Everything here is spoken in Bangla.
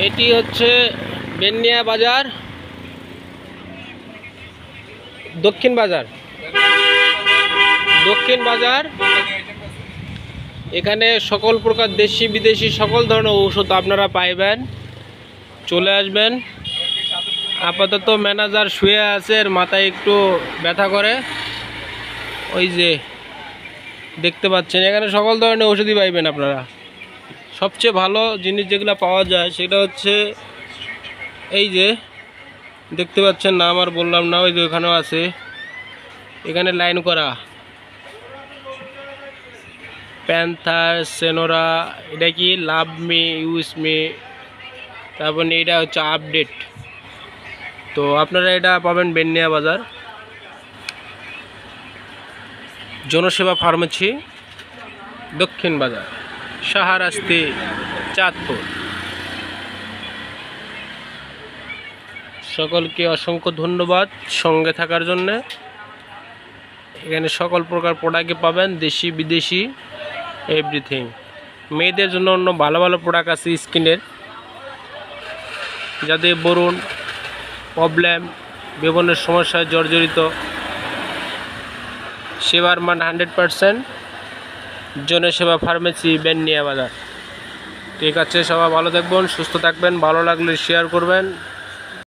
এটি হচ্ছে বেনিয়া বাজার, দক্ষিণ বাজার। এখানে সকল প্রকার দেশি বিদেশি সকল ধরনের ঔষধ আপনারা পাইবেন, চলে আসবেন। আপাতত ম্যানেজার শুয়ে আছে, এর মাথায় একটু ব্যথা করে, ওই যে দেখতে পাচ্ছেন। এখানে সকল ধরনের ঔষধই পাইবেন আপনারা। সবচেয়ে ভালো জিনিস যেগুলো পাওয়া যায় সেটা হচ্ছে এই যে দেখতে পাচ্ছেন, নাম আর বললাম না, ওই যে ওখানেও আছে, এখানে লাইন করা প্যান্থার, সেনোরা, এটা কি লাভ মি, ইউজ মি, তারপর এটা হচ্ছে আপডেট। তো আপনারা এটা পাবেন বেনিয়া বাজার, জনসেবা ফার্মেসি, দক্ষিণ বাজার, শাহরাস্তি, চাঁদপুর। সকলকে অসংখ্য ধন্যবাদ সঙ্গে থাকার জন্য। এখানে সকল প্রকার প্রোডাক্টই পাবেন, দেশি বিদেশি এভরিথিং। মেয়েদের জন্য অন্য ভালো ভালো প্রোডাক্ট আছে স্কিনের, যাদের বরুণ প্রবলেম, বিভিন্ন সমস্যায় জর্জরিত, সেবার মান 100%। জনসেবা ফার্মেসি, বেনিয়া বাজার। ঠিক আছে, সবাই ভালো থাকবেন, সুস্থ থাকবেন। ভালো লাগলে শেয়ার করবেন।